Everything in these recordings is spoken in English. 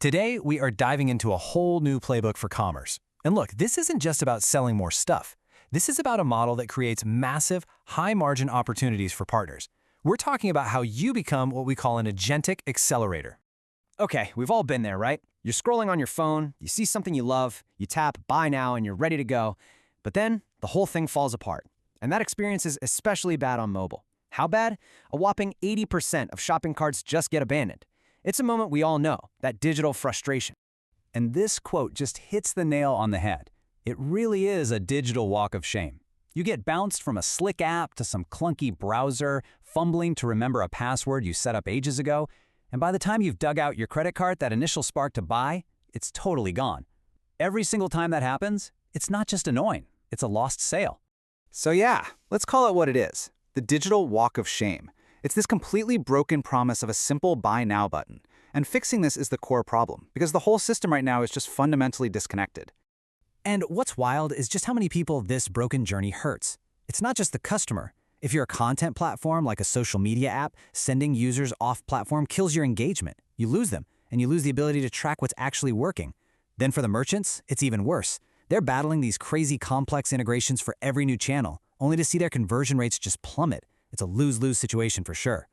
Today, we are diving into a whole new playbook for commerce. And look, this isn't just about selling more stuff. This is about a model that creates massive, high-margin opportunities for partners. We're talking about how you become what we call an agentic accelerator. Okay, we've all been there, right? You're scrolling on your phone, you see something you love, you tap buy now and you're ready to go. But then the whole thing falls apart. And that experience is especially bad on mobile. How bad? A whopping 80% of shopping carts just get abandoned. It's a moment we all know, that digital frustration. And this quote just hits the nail on the head. It really is a digital walk of shame. You get bounced from a slick app to some clunky browser, fumbling to remember a password you set up ages ago, and by the time you've dug out your credit card, that initial spark to buy, it's totally gone. Every single time that happens, it's not just annoying, it's a lost sale. So yeah, let's call it what it is, the digital walk of shame. It's this completely broken promise of a simple buy now button. And fixing this is the core problem, because the whole system right now is just fundamentally disconnected. And what's wild is just how many people this broken journey hurts. It's not just the customer. If you're a content platform like a social media app, sending users off platform kills your engagement. You lose them, and you lose the ability to track what's actually working. Then for the merchants, it's even worse. They're battling these crazy complex integrations for every new channel, only to see their conversion rates just plummet. It's a lose-lose situation for sure.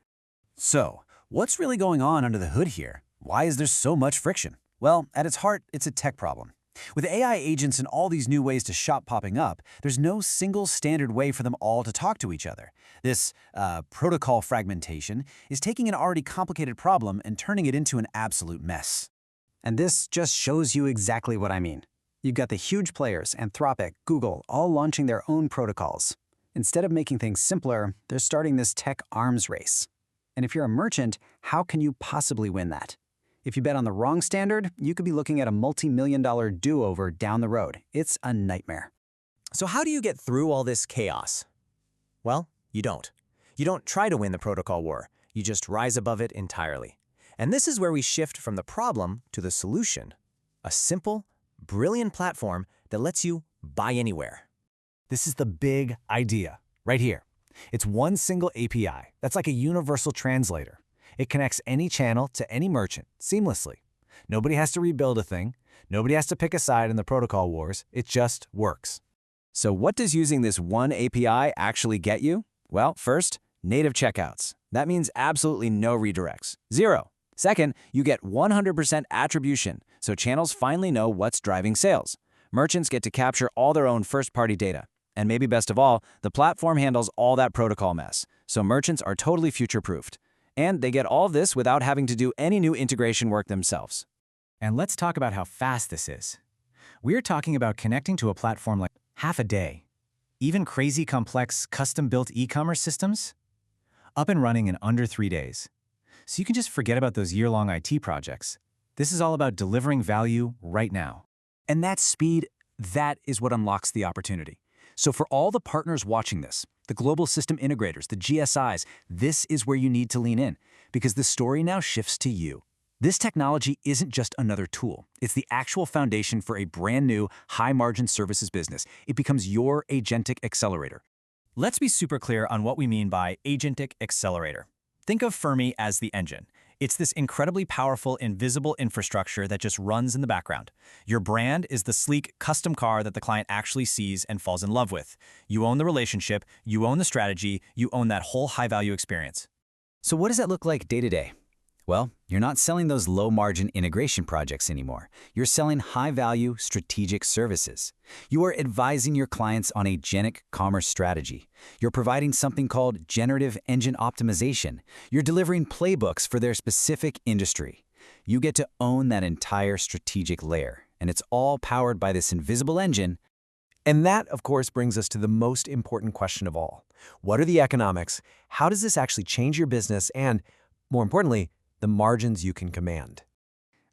So, what's really going on under the hood here? Why is there so much friction? Well, at its heart, it's a tech problem. With AI agents and all these new ways to shop popping up, there's no single standard way for them all to talk to each other. This protocol fragmentation is taking an already complicated problem and turning it into an absolute mess. And this just shows you exactly what I mean. You've got the huge players, Anthropic, Google, all launching their own protocols. Instead of making things simpler, they're starting this tech arms race. And if you're a merchant, how can you possibly win that? If you bet on the wrong standard, you could be looking at a multi-million-dollar do-over down the road. It's a nightmare. So how do you get through all this chaos? Well, you don't. You don't try to win the protocol war. You just rise above it entirely. And this is where we shift from the problem to the solution. A simple, brilliant platform that lets you buy anywhere. This is the big idea, right here. It's one single API that's like a universal translator. It connects any channel to any merchant seamlessly. Nobody has to rebuild a thing. Nobody has to pick a side in the protocol wars. It just works. So what does using this one API actually get you? Well, first, native checkouts. That means absolutely no redirects. Zero. Second, you get 100% attribution, so channels finally know what's driving sales. Merchants get to capture all their own first-party data. And maybe best of all, the platform handles all that protocol mess, so merchants are totally future-proofed. And they get all of this without having to do any new integration work themselves. And let's talk about how fast this is. We're talking about connecting to a platform like half a day. Even crazy complex custom-built e-commerce systems? Up and running in under 3 days. So you can just forget about those year-long IT projects. This is all about delivering value right now. And that speed, that is what unlocks the opportunity. So for all the partners watching this, the global system integrators, the GSIs, this is where you need to lean in, because the story now shifts to you. This technology isn't just another tool. It's the actual foundation for a brand new, high-margin services business. It becomes your agentic accelerator. Let's be super clear on what we mean by agentic accelerator. Think of Firmly as the engine. It's this incredibly powerful, invisible infrastructure that just runs in the background. Your brand is the sleek, custom car that the client actually sees and falls in love with. You own the relationship, you own the strategy, you own that whole high-value experience. So what does that look like day to day? Well, you're not selling those low-margin integration projects anymore. You're selling high-value strategic services. You are advising your clients on a agentic commerce strategy. You're providing something called generative engine optimization. You're delivering playbooks for their specific industry. You get to own that entire strategic layer, and it's all powered by this invisible engine. And that, of course, brings us to the most important question of all. What are the economics? How does this actually change your business? And, more importantly, the margins you can command.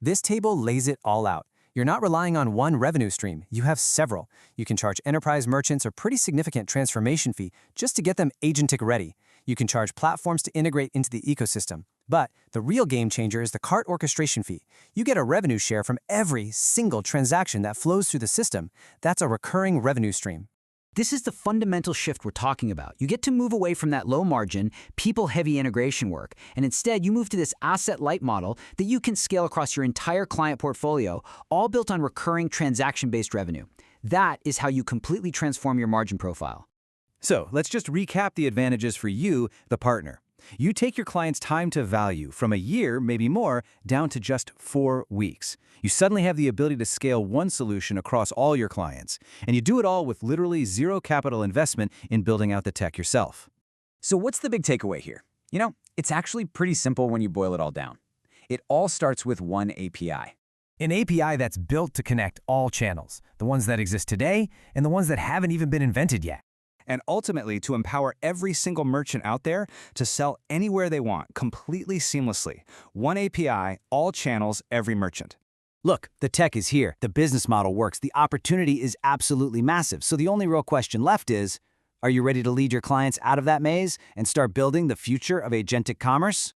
This table lays it all out. You're not relying on one revenue stream. You have several. You can charge enterprise merchants a pretty significant transformation fee just to get them agentic ready. You can charge platforms to integrate into the ecosystem. But the real game changer is the cart orchestration fee. You get a revenue share from every single transaction that flows through the system. That's a recurring revenue stream. This is the fundamental shift we're talking about. You get to move away from that low-margin, people-heavy integration work, and instead you move to this asset-light model that you can scale across your entire client portfolio, all built on recurring transaction-based revenue. That is how you completely transform your margin profile. So let's just recap the advantages for you, the partner. You take your client's time to value from a year, maybe more, down to just 4 weeks. You suddenly have the ability to scale one solution across all your clients, and you do it all with literally zero capital investment in building out the tech yourself. So what's the big takeaway here? You know, it's actually pretty simple when you boil it all down. It all starts with one API. An API that's built to connect all channels, the ones that exist today and the ones that haven't even been invented yet. And ultimately to empower every single merchant out there to sell anywhere they want, completely seamlessly. One API, all channels, every merchant. Look, the tech is here, the business model works, the opportunity is absolutely massive. So the only real question left is, are you ready to lead your clients out of that maze and start building the future of agentic commerce?